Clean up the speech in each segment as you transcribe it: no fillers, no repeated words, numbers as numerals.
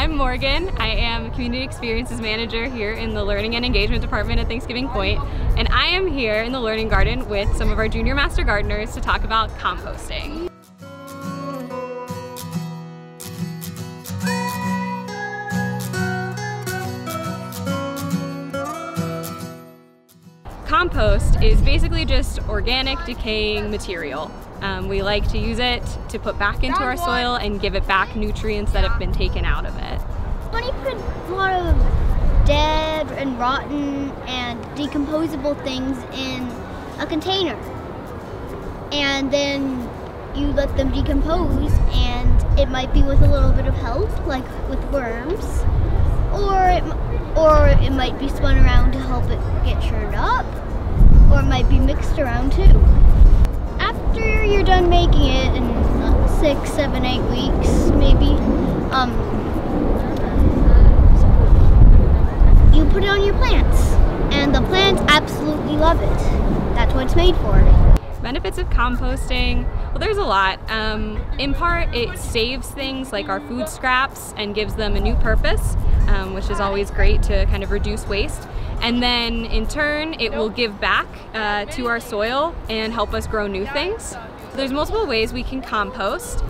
I'm Morgan. I am Community Experiences Manager here in the Learning and Engagement Department at Thanksgiving Point, and I am here in the Learning Garden with some of our Junior Master Gardeners to talk about composting. Compost is basically just organic decaying material. We like to use it to put back into our soil and give it back nutrients that have been taken out of it. When you put a lot of dead and rotten and decomposable things in a container, and then you let them decompose, and it might be with a little bit of help, like with worms, or it might be spun around to help it get churned up, or it might be mixed around too. After you're done making it in 6, 7, 8 weeks, maybe, you put it on your plants, and the plants absolutely love it. That's what it's made for. Benefits of composting, well, there's a lot. In part, it saves things like our food scraps and gives them a new purpose, which is always great to kind of reduce waste. And then in turn, it will give back to our soil and help us grow new things. There's multiple ways we can compost.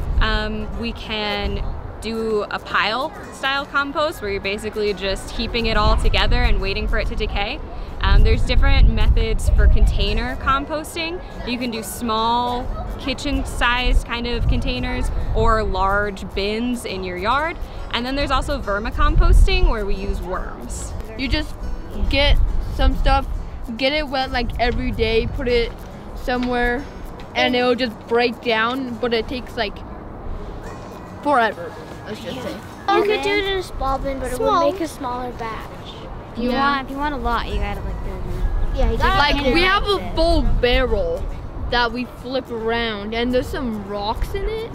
We can do a pile style compost where you're basically just heaping it all together and waiting for it to decay. There's different methods for container composting. You can do small kitchen-sized kind of containers or large bins in your yard. And then there's also vermicomposting where we use worms. You just get some stuff, get it wet like every day, put it somewhere, and it'll just break down, but it takes like forever, let's just say. You could do it in a small bin, but it would make a smaller batch. If you want a lot, you gotta like build it. Yeah, you gotta like we have a full barrel that we flip around, and there's some rocks in it.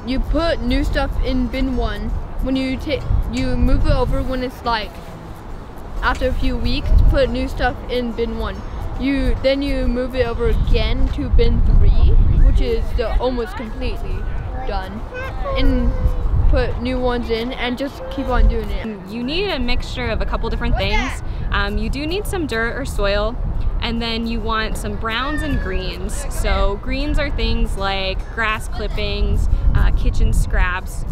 You put new stuff in bin 1. When you move it over when it's like after a few weeks, put new stuff in bin 1. Then you move it over again to bin 3, which is almost completely done, and put new ones in and just keep on doing it. You need a mixture of a couple different things. You do need some dirt or soil, and then you want some browns and greens. So greens are things like grass clippings, kitchen scraps,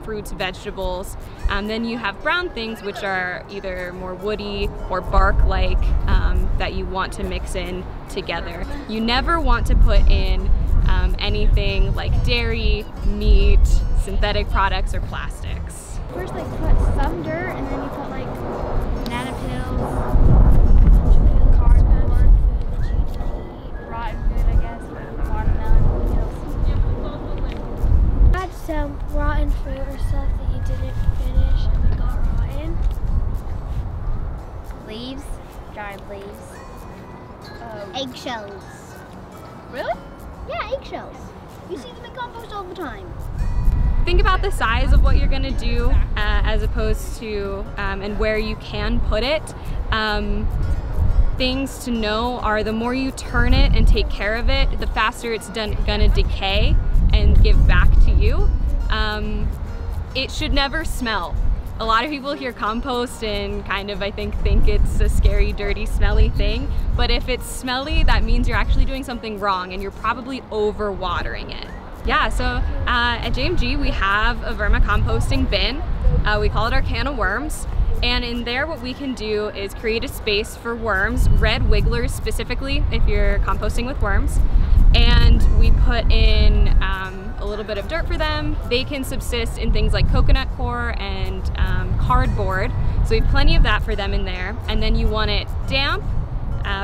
fruits, vegetables. Then you have brown things, which are either more woody or bark-like that you want to mix in together. You never want to put in anything like dairy, meat, synthetic products, or plastics. First, like put some dirt, and then you put like banana peels, cardboard, food that you don't eat, rotten food, I guess, watermelon peels. Add some rotten fruit or stuff that you didn't finish and it got rotten. Leaves, dried leaves. eggshells. Really? Yeah, eggshells. You see them in compost all the time. Think about the size of what you're going to do as opposed to and where you can put it. Things to know are the more you turn it and take care of it, the faster it's going to decay and give back to you. It should never smell. A lot of people hear compost and kind of, I think it's a scary, dirty, smelly thing. But if it's smelly, that means you're actually doing something wrong and you're probably over-watering it. Yeah, so at JMG we have a vermicomposting bin. We call it our can of worms. And in there what we can do is create a space for worms, red wigglers specifically if you're composting with worms. And we put in a little bit of dirt for them. They can subsist in things like coconut coir and cardboard. So we have plenty of that for them in there. And then you want it damp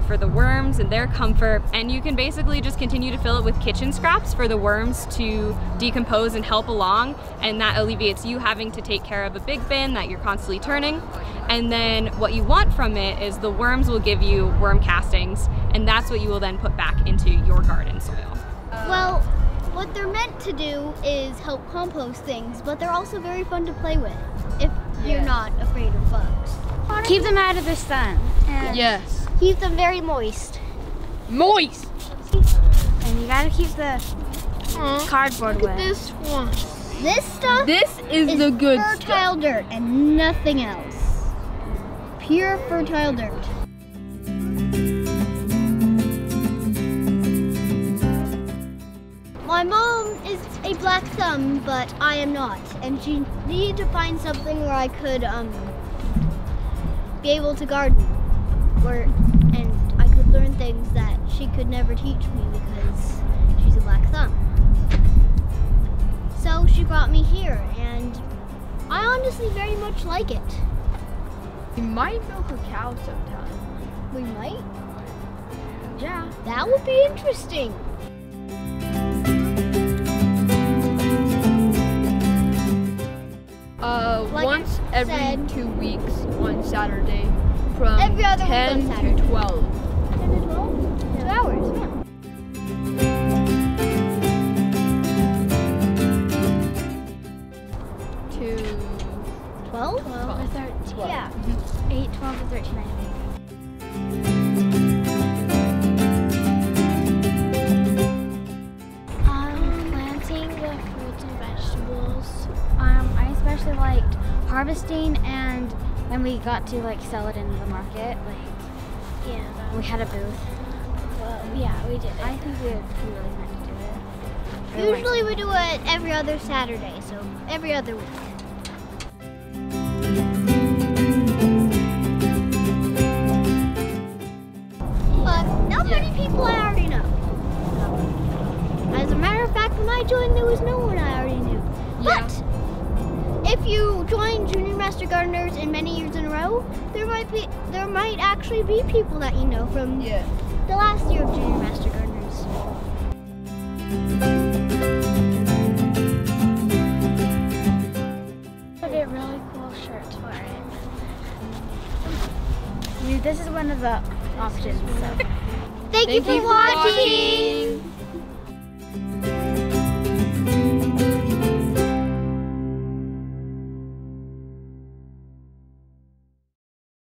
for the worms and their comfort. And you can basically just continue to fill it with kitchen scraps for the worms to decompose and help along. And that alleviates you having to take care of a big bin that you're constantly turning. And then what you want from it is the worms will give you worm castings, and that's what you will then put back into your garden soil. Well, what they're meant to do is help compost things, but they're also very fun to play with if you're not afraid of bugs. Keep them out of the sun. And Yes. Keep them very moist. Moist! And you gotta keep the cardboard Look at wet. this one. This stuff This is the good fertile stuff. dirt and nothing else. Pure fertile dirt. My mom is a black thumb, but I am not. And she needed to find something where I could be able to garden. And I could learn things that she could never teach me because she's a black thumb. So she brought me here, and I honestly very much like it. We might milk a cow sometime. We might. Yeah. That would be interesting. Like Once I every said- 2 weeks on Saturday from Every other week 10 on Saturday. to 12. 10 to 12? 2 hours, yeah. To 12? 12 or 13. Yeah. 8, 12 or 13, I think. Planting the fruits and vegetables. I especially liked harvesting, and when we got to like sell it in the market, we had a booth. Well, yeah, we did. I think we really meant to do it. Usually we do it every other Saturday, so every other week. But not many people I already know. As a matter of fact, when I joined, there was no one I already knew. Yeah. But if you join Junior Master Gardeners in many years in a row, there might actually be people that you know from the last year of Junior Master Gardeners. I get really cool shirts for it. I mean, this is one of the options. So. Thank you for watching.